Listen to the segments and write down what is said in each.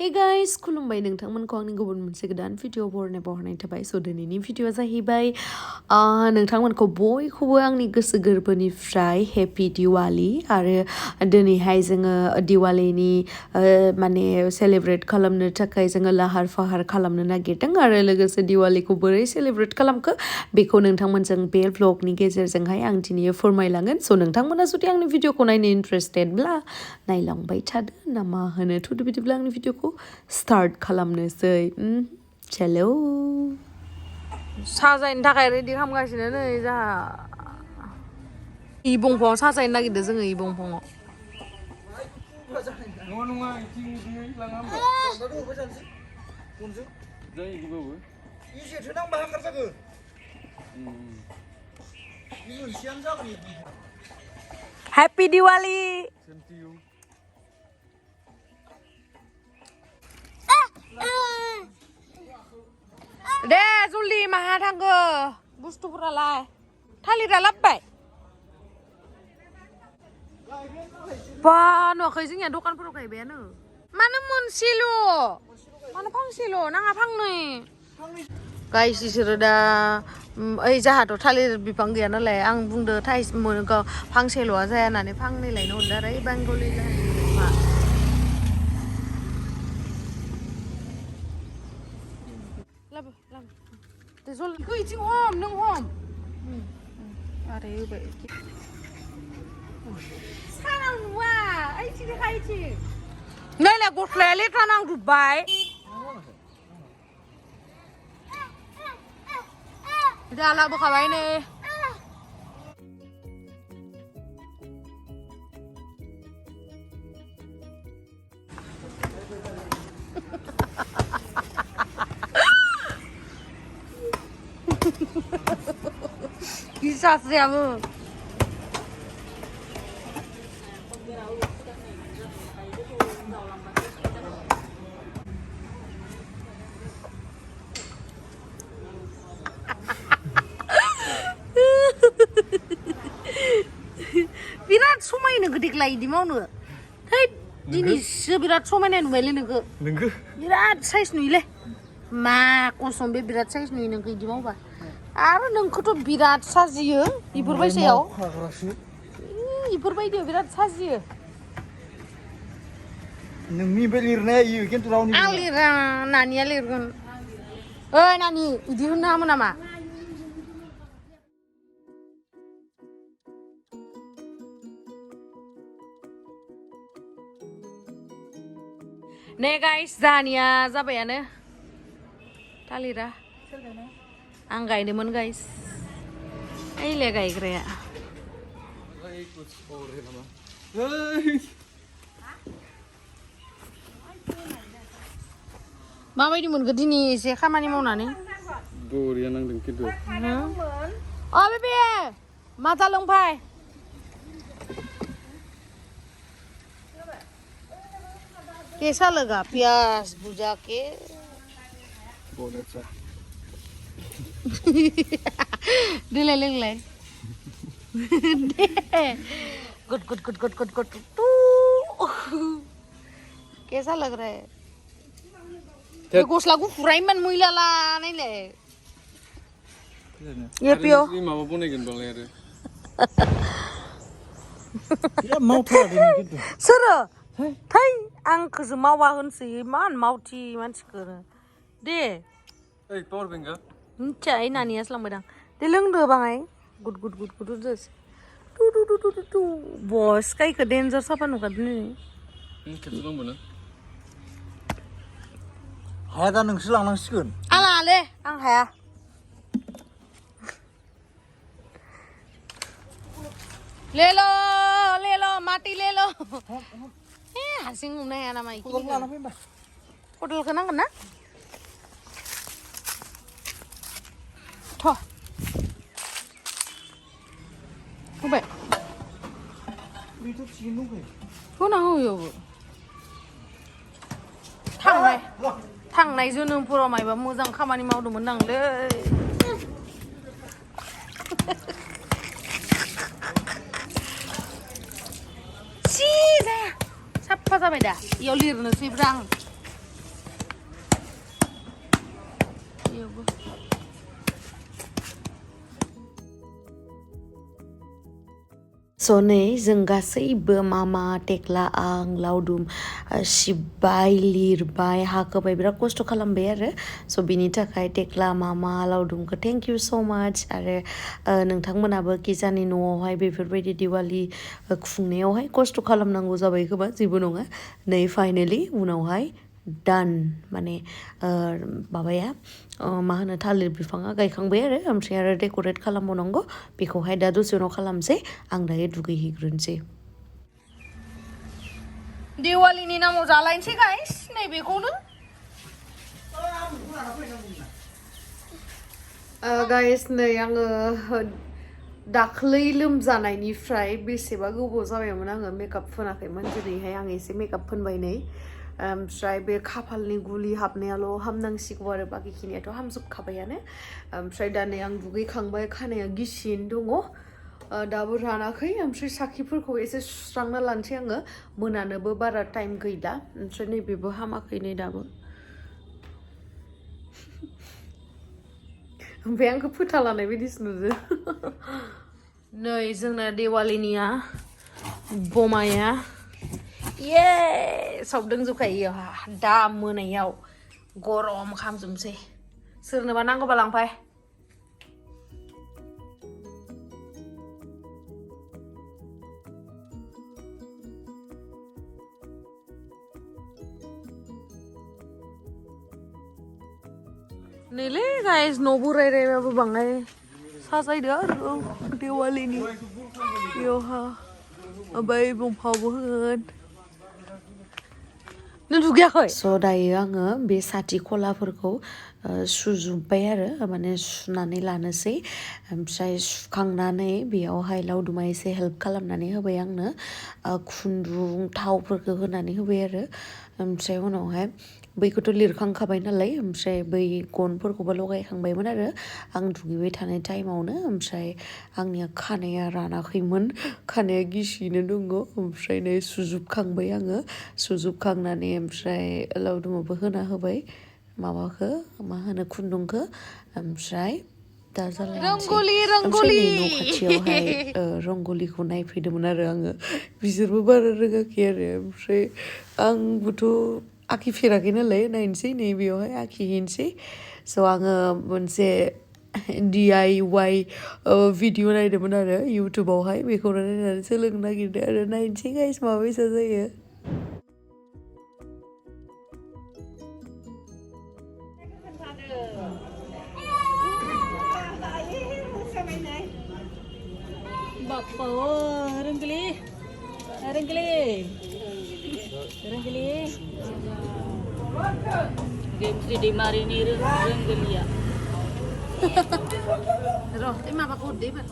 Hey guys, खुलुमबाय नोंथांमोनखौ आंनि गुबुन मोनसे गोदान भिडिअ बहरनाय थाबाय स' दिनैनि भिडिअआ जाहैबाय नोंथांमोनखौ बयखौबो आंनि गोसो गोरबोनिफ्राय हेपि दिवाली आरो दिनैहाय जोङो दिवालीनि माने सेलेब्रेट खालामनो थाखाय जोङो लाहार फाहार खालामनो नागिरदों आरो लोगोसे दिवालीखौ बोरै सेलेब्रेट खालामखो बेखौ नोंथांमोनजों बे व्लगनि गेजेरजोंहाय आं दिनै फोरमायलांगोन स' नोंथांमोना जुदि आंनि भिडिअखौ नायनो इन्ट्रेस्टेडब्ला नायलांबाय थादो ना मा होनो थुदो बिदिब्ला आंनि भिडिअखौ स्टार्ट खालामनोसै चलो साजायनो थाखाय रेडि खालामगासिनो नै जाहा इ बंफाङाव साजायनो नागिरदों जोङो इ बंफाङाव नङा इथिं लाङा जायो इदिबाबो इसेथो नांबा हाखार जागोन इ मोनसेयानो जागोन हेपि दिवाली दे जल्दि माहा थांगो बुस्थुफोरालाय थालिरा लाबबाय बा नुवाखै जोंनिया दखानफोराव गायबायानो मानो मोनसेल' मानो फांसेल' नाङा फांनै गाइस इसोरो दा ओइ जाहाथ' थालिर बिफां गैया नालाय आं बुंदो फांसेल'आ जाया होननानै फांनै लायनो हरदो आरो ओइ बेंगलि लाबो दे जल्दि इथिं हम नों हम आरे होबाय सानाव नुवा ओइथिं देखा ओइथिं नायलाय गस्लाया लेथ्रा नांजोब्बाय दा लाबोखाबाय नै सासेयाबो बिराद समायनो गोदैलाय इदि मावनो थै दिनैसो बिराद समायनाय नुबायलै नोंखो बिराद साइज नुयोलै मा कसम बे बिराद साइज नुयो नोंखो इदि मावबा आरो नोंखौथ' बिराद साजियो इफोरबायसायाव इफोरबायदियाव बिराद साजियो नोंनि बे लिरनाया इयो खिन्थु रावनि आं लिरा नानिया लिरगोन ओइ नानि इदि होननो हामो नामा ने गाइस जाहानिया जाबायानो थालिरा आं गायदोंमोन गाइस ओइले गायग्राया माबायदि मोनखो दिनै एसे खामानि मावनानै बरिया नांदों खिन्थु अ बेबे माथा लोंफाय कैसा लगा प्याज भुजा के बहुत अच्छा दिले लोंलाय good good good good good good कैसा लग रहा है ये गस्ला गुफुरा इमान मैला लानायलाय ये पियो माबा बनायगोन बालाय आरो बिराद मावथारा खिन्थु सोरो थै आंखौसो मावा होनसै मान मावथि मानसिखौ दे ओइ पावार बेंकआ मिथिया ओइ नानियासो लांबायदां दे लोंदो बाङाय गुड गुड गुड गुड होदोस टु बस काइखौ डेन्जार साफा नुखादों नै खेबसे लांबायना हाया दा नोंसो लांनांसिगोन आं लाङालै आं हाया लेलो लेलो माटी लेलो हारसिं हमनो हाया नामा खदलखौ नांगोन ना थ' होबाय होना होयोबो थांनाय जोनोमफोराव मायबा मोजां खामानि मावदोंमोन नांलै साफा जाबाय दा इयाव लिरनोसैब्रा आं स' नै जों गासैबो मामा टेक्ला आं लावदुम सिब्बाय लिरबाय हाखोबाय बिराद खस्थ' खालामबाय आरो स' बिनि थाखाय टेक्ला मामा लावदुमखौ थेंक इउ स' माच आरो नोंथांमोनाबो किजानि न'आवहाय बेफोरबायदि दिवालि खुंनायावहाय खस्थ' खालामनांगौ जाबाय खोमा जेबो नङा नै फाइनेलि उनावहाय डान माने माबाया मा होनो थालिर बिफाङा गायखांबाय आरो डेक'रेट खालामबावनांगौ बेखौहाय दा दसे उनाव खालामसै आं दायो दुगैहैग्रोनोसै दिवालीनि नामाव जालायनोसै गाइस नैबेखौनो गाइस नै आङो दाख्लै लोमजानायनिफ्राय बेसेबा गोबाव जाबायमोन आङो मेकआप फोनाखैमोन दिनैहाय आं एसे मेकआप फोनबाय नै ओमफ्राय बे खाफालनि गुलि हाबनायाल' हामनांसिगौ आरो बाखिखिनियाथ' हामजोबखाबायानो ओमफ्राय दा नै आं दुगैखांबाय खानाया गिसियैनो दङ दाबो रानाखै ओमफ्राय साखिफोरखौ एसे सुस्रांना लानोसै आङो मोनानोबो बारा टाइम गैला ओमफ्राय नैबेबो हामाखै नै दाबो ओमफ्राय आंखौ फोथा लानाय बायदिसो नुदों नै जोंना दिवालीनिया बमाया ये सावदोंजोबखायो दा मोनायाव गरम खालामजोबनोसै सोरनोबा नांगौबा लांफाय नैलै गाइस न' बोरायबाबो बाङाय साजायदो आरो दिवालीनि बेयावहा ओमफ्राय दंफांबो होगोन नों दुगैयाखै स' दायो आङो बे साथि खलाफोरखौ सुजोब्बाय आरो माने सुनानै लानोसै ओमफ्राय सुखांनानै बेयावहाय लावदुमा एसे हेल्प खालामनानै होबाय आंनो खुन्दुं थावफोरखौ होनानै होबाय आरो ओमफ्राय उनावहाय बैखौथ' लिरखांखाबाय नालाय ओमफ्राय बै गनफोरखौबो लगायखांबायमोन आरो आं दुगैबाय थानाय टाइमावनो ओमफ्राय आंनिया खानाया रानाखैमोन खानाया गिसियैनो दङ ओमफ्राय नै सुजोबखांबाय आङो सुजोबखांनानै ओमफ्राय लावदुमाबो होना होबाय माबाखौ मा होनो खुन्दुंखौ ओमफ्राय दा जालायनोसै ओमफ्राय नै न' खाथियावहाय रंगलिखौ नायफैदोंमोन आरो आङो बिसोरबो बारा रोङाखै आरो ओमफ्राय आंबोथ' आखिफेराखै नालाय नायनोसै नै बेयावहाय आखिहैनोसै स' आङो मोनसे DIY भिडिअ नायदोंमोन आरो इउटुबावहाय बेखौनो नायनानै सोलोंनो नागिरदों आरो नायनोसै गाइस माबायसा जायो Bapak, renggeli, Gemsri Daimari ni renggeli ya. Roh, ini apa kau deh, Pak?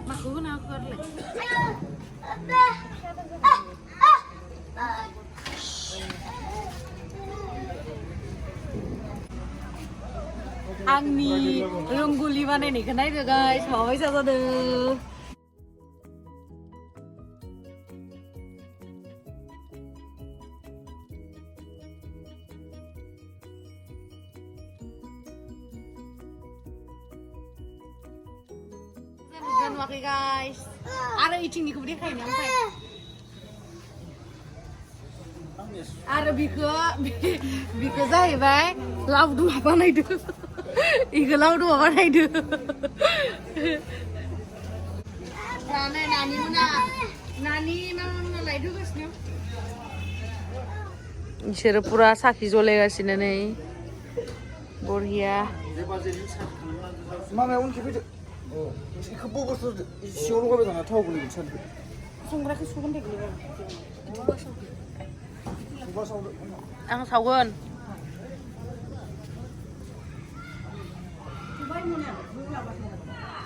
Maku nak kau le. Angni rengguli mana ni? Kenai deh guys, mau bisa deh. Oke guys, ada icing nih kemudian kayaknya sampai. Ada bika जाहैबाय लावदुम बानायदो इखौ लावदुम बानायदो जानाय नानि मोना नानि मा लायदो गासिनो इसोर पुरा साखि जलायगासिनो नै बरिया मामाया उनखि फैदो इखौ बगसो सिङाव लगायबाय थाना थाव गोलैगोन सानदो संग्राखौ सुगोन दे गोलैबा आं सावगोन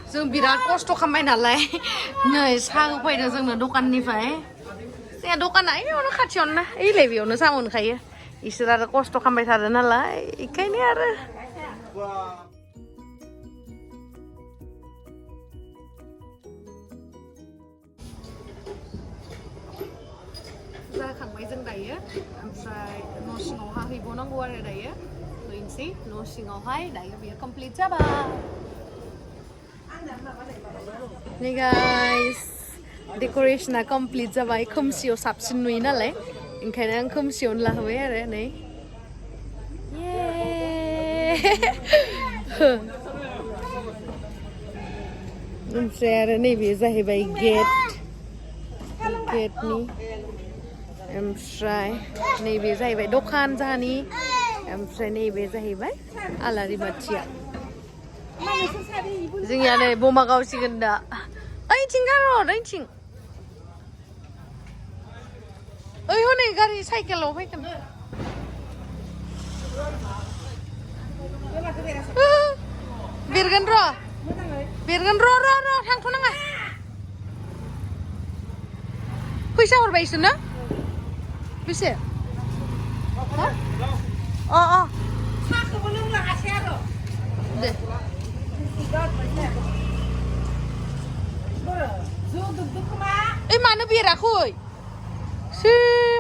जों बिराद खस्थ' खालामबाय नालाय नै साहा होफैदों जोंनो दखाननिफ्राय जोंहा दखाना बेयावनो खाथियावनो ना ओइलाय बेयावनो साहा मोनखायो इसोर आरो खस्थ' खालामबाय थादों नालाय बेखायनो आरो जाखांबाय जों दायो ओमफ्राय न' सिङावहा हैबावनांगौ आरो दायो हैनोसै न' सिङावहाय दायो बेयो कमप्लिट जाबाय Nih guys, decoration-a complete जाबाय खोमसियाव साबसिन नुयो नालाय ओंखायनो आं खोमसियावनो लाहोबाय आरो नै ओमफ्राय आरो नैबे जाहैबाय गेटनि ओमफ्राय नैबे जाहैबाय दखान जाहानि ओमफ्राय नैबे जाहैबाय आलारि बाथिया जोंनिया नै बमा गावसिगोन दा ओइथिं गारहर ओइथिं ओइ हनै गारि साइकेलाव फैगोन बेरगोन र' थांथ'नाङा फैसा हरबाय इसोरनो बेसे साहाखौबो लोंलाङासै आरो दे ओइ मानो बेराखै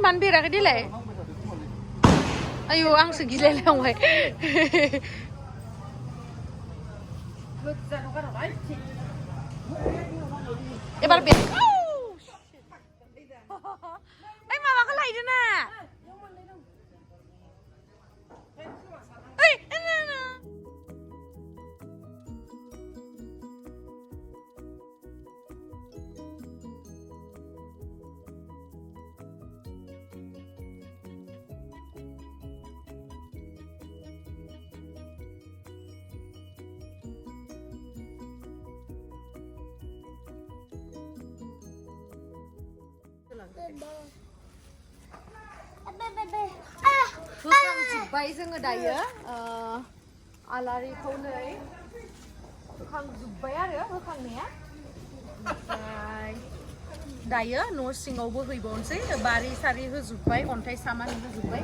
मानो बेराखै देलाय आयौ आंसो गिलायलांबाय एबार बेर ओइ माबाखौ लायदो ना ओइ होखांजोब्बाय जोङो दायो आलारिखौ नै होखांजोब्बाय आरो होखांनाया ओमफ्राय दायो न' सिङावबो हैबावनोसै बारि सारि होजोब्बाय अन्थाइ सामान होजोब्बाय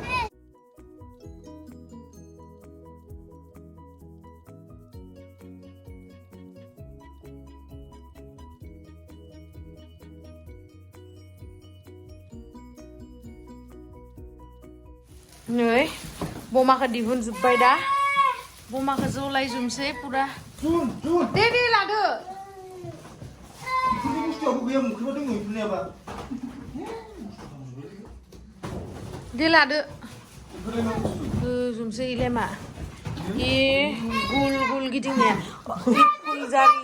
नै बमाखौ दिहुनजोब्बाय दा बमाखौ जलायजोबसै पुरा दे लादो दे लादो होजोबसै इलाय मा गुल गुल गिदिंनाया फुलजारि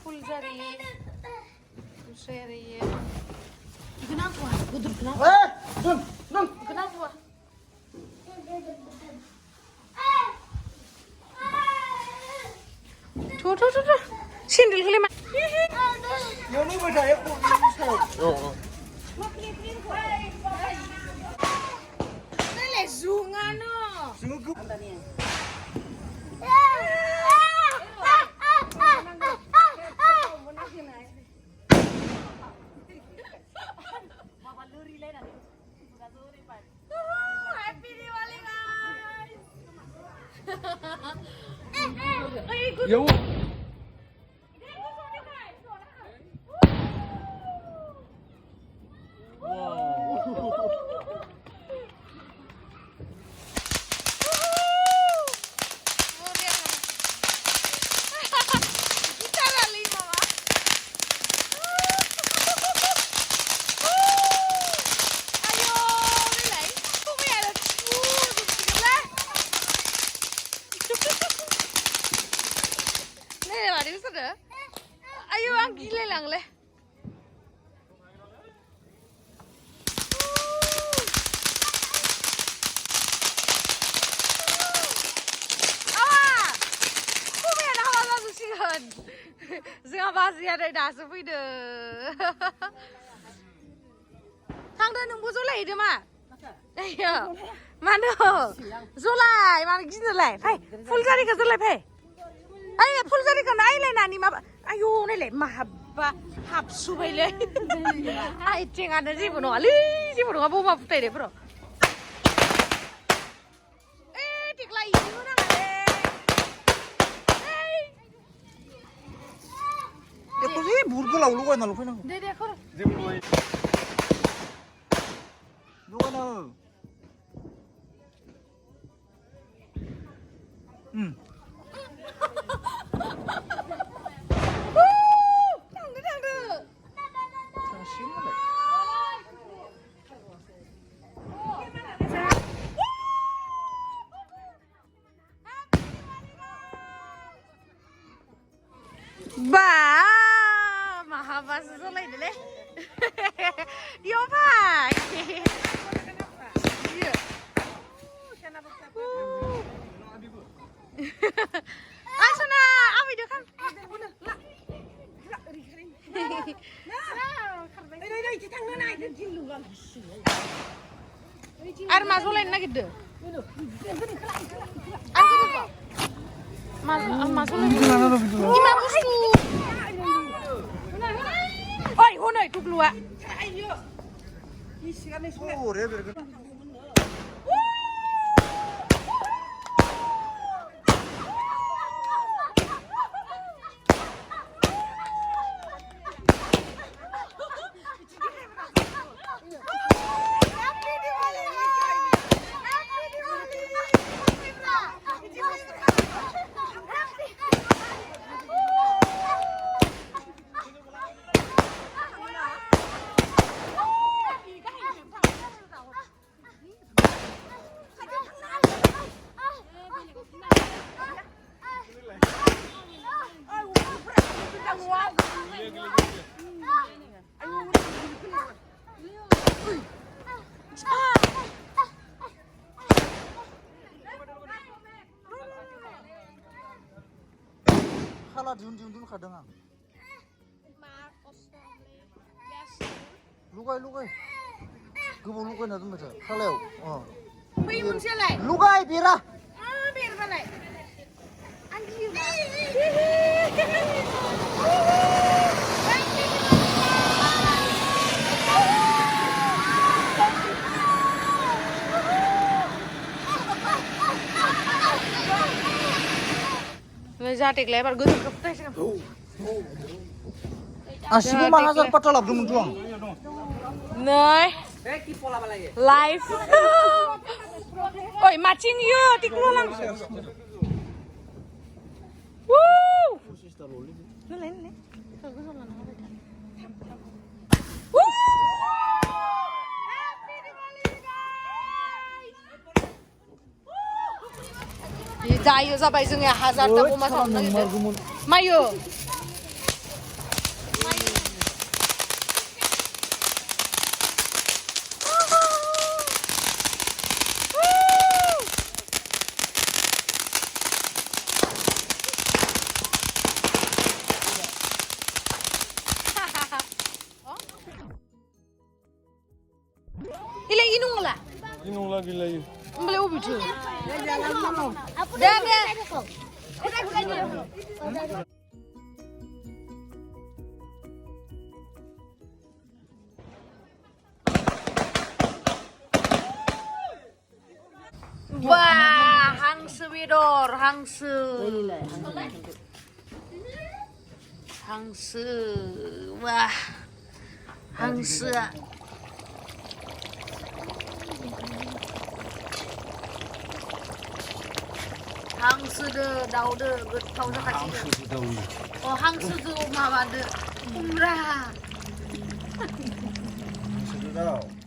फुलजारि ओमफ्राय आरो इखौ नांगौआ गिदिरखौ नांगौआ सेन्देलखौलाय मा जुङानो Yo. Ayo ang gila lang le. Jangan bahas ya dari dasar video. Thang dah nunggu Zulai dia mak. Ayo, mana? Zulai, mana gini Zulai? Hai, full jari ke Zulai? Hai, ayo full jari ke naik le nani mak. Ayo, ni le mahabba habsu le. Ayo cengar ada sih puno ali, sih puno apa apa putai deh bro. Tikla ini mana le? Kok sih buruk lah lu kan lu kan. Deh kor. Lu kan. Ba, mahabas solay deh. Yo pak. Iya. Asana, abi dia kan. Air masuk lain lagi deh. Masuk lain. Gimana busu? Oi, hono itu keluar. Kalah diun kadang. Lukai. Gubuk lukai na tuh macam. Kalau, Beli muncul lagi. lukai bira. Biar balik. Anjir. Zatik lebar gue tuh kepetes kan. Asibu mahasar patalap dum juang. Nah. Live. Oi, matching yuk, tiklu langsung. Woo! Nih. Woo! Happy Diwali guys! Dayo sampai जोंनिया हाजारता अमा सावनो नागिरदों मायो Inung lagi. Beli ubi tuh. Dan ya. Wah, hangse widor, hangse. Wah, hangse. हांसोदो दाउदो गोथाव जाखासिगोन हांसोदो माबादो खुमब्रा Sudah.